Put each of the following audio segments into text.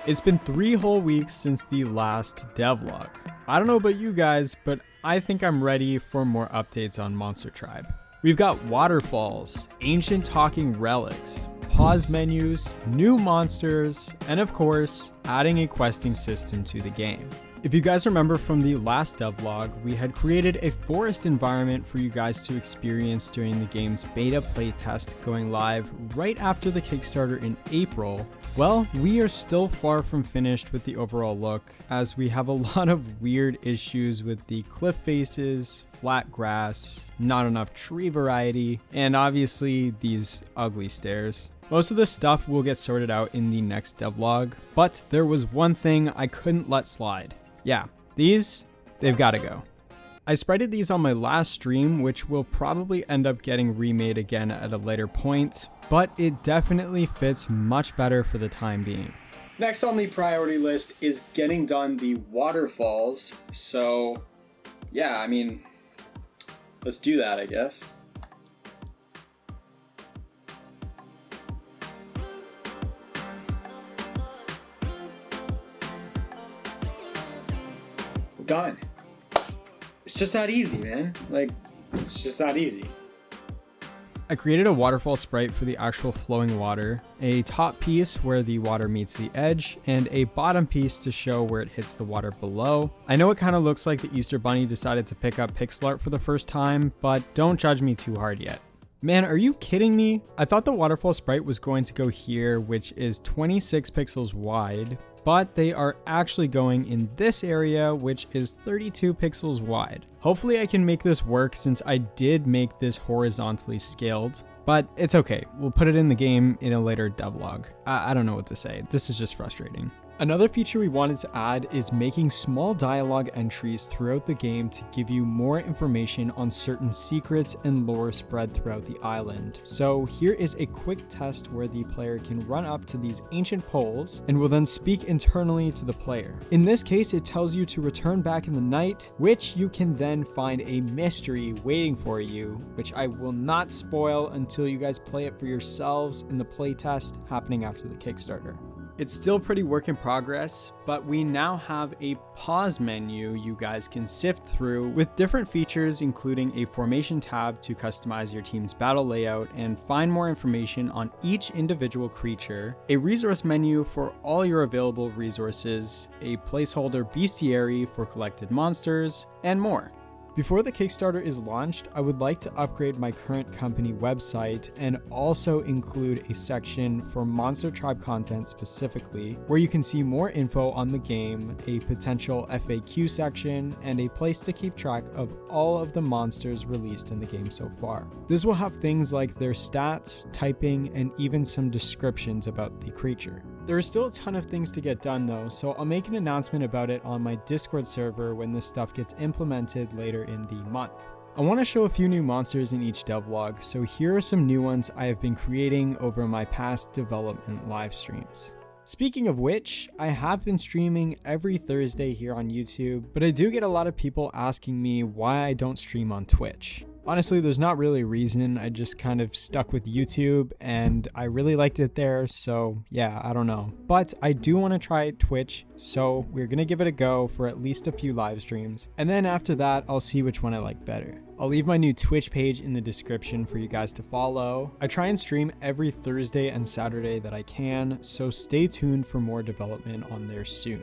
It's been 3 whole weeks since the last devlog. I don't know about you guys, but I think I'm ready for more updates on Monster Tribe. We've got waterfalls, ancient talking relics, pause menus, new monsters, and of course, adding a questing system to the game. If you guys remember from the last devlog, we had created a forest environment for you guys to experience during the game's beta playtest going live right after the Kickstarter in April. Well, we are still far from finished with the overall look, as we have a lot of weird issues with the cliff faces, flat grass, not enough tree variety, and obviously these ugly stairs. Most of this stuff will get sorted out in the next devlog, but there was one thing I couldn't let slide. Yeah, they've got to go. I sprited these on my last stream, which will probably end up getting remade again at a later point, but it definitely fits much better for the time being. Next on the priority list is getting done the waterfalls, so yeah, I mean, let's do that, I guess. Done. It's just that easy, man. Like, it's just that easy. I created a waterfall sprite for the actual flowing water, a top piece where the water meets the edge, and a bottom piece to show where it hits the water below. I know it kind of looks like the Easter Bunny decided to pick up pixelart for the first time, but don't judge me too hard yet. Man, are you kidding me? I thought the waterfall sprite was going to go here, which is 26 pixels wide, but they are actually going in this area, which is 32 pixels wide. Hopefully I can make this work since I did make this horizontally scaled, but it's okay. We'll put it in the game in a later devlog. I don't know what to say. This is just frustrating. Another feature we wanted to add is making small dialogue entries throughout the game to give you more information on certain secrets and lore spread throughout the island. So here is a quick test where the player can run up to these ancient poles and will then speak internally to the player. In this case, it tells you to return back in the night, which you can then find a mystery waiting for you, which I will not spoil until you guys play it for yourselves in the playtest happening after the Kickstarter. It's still pretty work in progress, but we now have a pause menu you guys can sift through with different features, including a formation tab to customize your team's battle layout and find more information on each individual creature, a resource menu for all your available resources, a placeholder bestiary for collected monsters, and more. Before the Kickstarter is launched, I would like to upgrade my current company website and also include a section for Monster Tribe content specifically, where you can see more info on the game, a potential FAQ section, and a place to keep track of all of the monsters released in the game so far. This will have things like their stats, typing, and even some descriptions about the creature. There are still a ton of things to get done though, so I'll make an announcement about it on my Discord server when this stuff gets implemented later in the month. I want to show a few new monsters in each devlog, so here are some new ones I have been creating over my past development live streams. Speaking of which, I have been streaming every Thursday here on YouTube, but I do get a lot of people asking me why I don't stream on Twitch. Honestly, there's not really a reason. I just kind of stuck with YouTube and I really liked it there, so yeah, I don't know. But I do want to try Twitch, so we're going to give it a go for at least a few live streams. And then after that, I'll see which one I like better. I'll leave my new Twitch page in the description for you guys to follow. I try and stream every Thursday and Saturday that I can, so stay tuned for more development on there soon.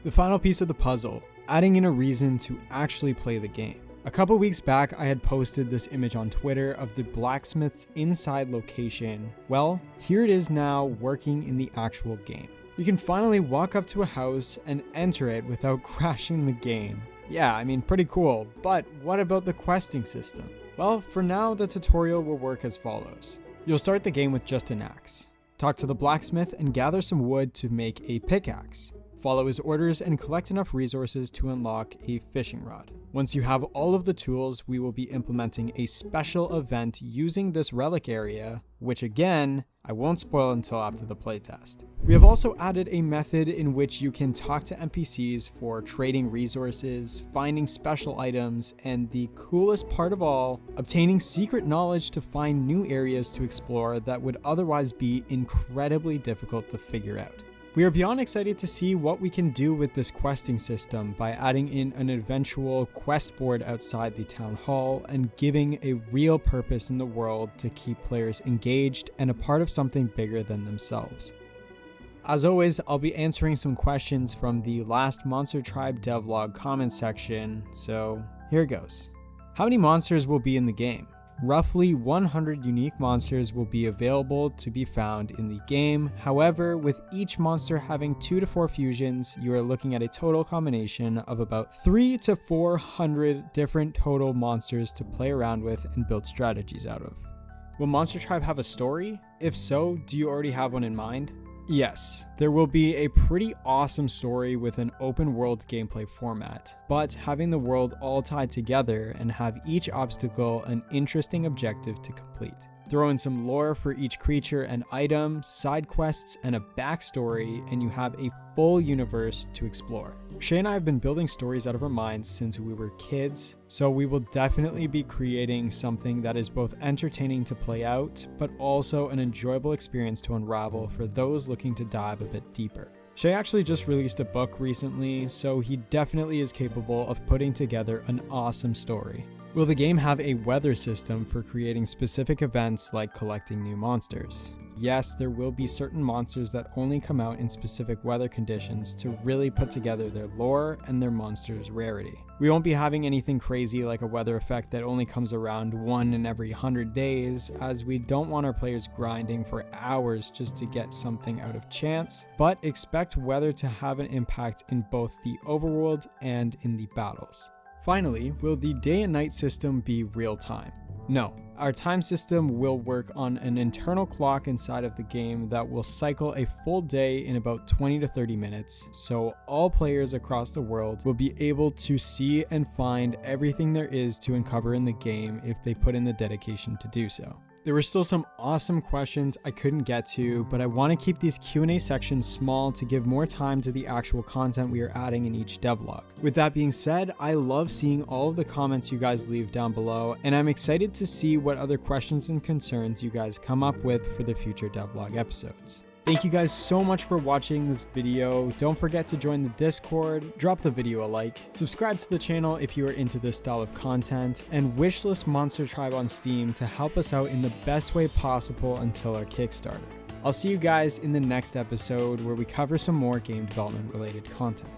The final piece of the puzzle, adding in a reason to actually play the game. A couple weeks back, I had posted this image on Twitter of the blacksmith's inside location. Well, here it is now working in the actual game. You can finally walk up to a house and enter it without crashing the game. Yeah, I mean, pretty cool, but what about the questing system? Well, for now, the tutorial will work as follows. You'll start the game with just an axe. Talk to the blacksmith and gather some wood to make a pickaxe. Follow his orders and collect enough resources to unlock a fishing rod. Once you have all of the tools, we will be implementing a special event using this relic area, which again, I won't spoil until after the playtest. We have also added a method in which you can talk to NPCs for trading resources, finding special items, and the coolest part of all, obtaining secret knowledge to find new areas to explore that would otherwise be incredibly difficult to figure out. We are beyond excited to see what we can do with this questing system by adding in an eventual quest board outside the town hall and giving a real purpose in the world to keep players engaged and a part of something bigger than themselves. As always, I'll be answering some questions from the last Monster Tribe Devlog comment section, so here goes. How many monsters will be in the game? Roughly 100 unique monsters will be available to be found in the game. However, with each monster having 2 to 4 fusions, you are looking at a total combination of about 300 to 400 different total monsters to play around with and build strategies out of. Will Monster Tribe have a story? If so, do you already have one in mind? Yes, there will be a pretty awesome story with an open world gameplay format, but having the world all tied together and have each obstacle an interesting objective to complete. Throw in some lore for each creature and item, side quests, and a backstory, and you have a full universe to explore. Shay and I have been building stories out of our minds since we were kids, so we will definitely be creating something that is both entertaining to play out, but also an enjoyable experience to unravel for those looking to dive a bit deeper. Shay actually just released a book recently, so he definitely is capable of putting together an awesome story. Will the game have a weather system for creating specific events like collecting new monsters? Yes, there will be certain monsters that only come out in specific weather conditions to really put together their lore and their monster's rarity. We won't be having anything crazy like a weather effect that only comes around 1 in every 100 days, as we don't want our players grinding for hours just to get something out of chance, but expect weather to have an impact in both the overworld and in the battles. Finally, will the day and night system be real time? No, our time system will work on an internal clock inside of the game that will cycle a full day in about 20 to 30 minutes, so all players across the world will be able to see and find everything there is to uncover in the game if they put in the dedication to do so. There were still some awesome questions I couldn't get to, but I want to keep these Q&A sections small to give more time to the actual content we are adding in each devlog. With that being said, I love seeing all of the comments you guys leave down below, and I'm excited to see what other questions and concerns you guys come up with for the future devlog episodes. Thank you guys so much for watching this video. Don't forget to join the Discord, drop the video a like, subscribe to the channel if you are into this style of content, and wishlist Monster Tribe on Steam to help us out in the best way possible until our Kickstarter. I'll see you guys in the next episode where we cover some more game development related content.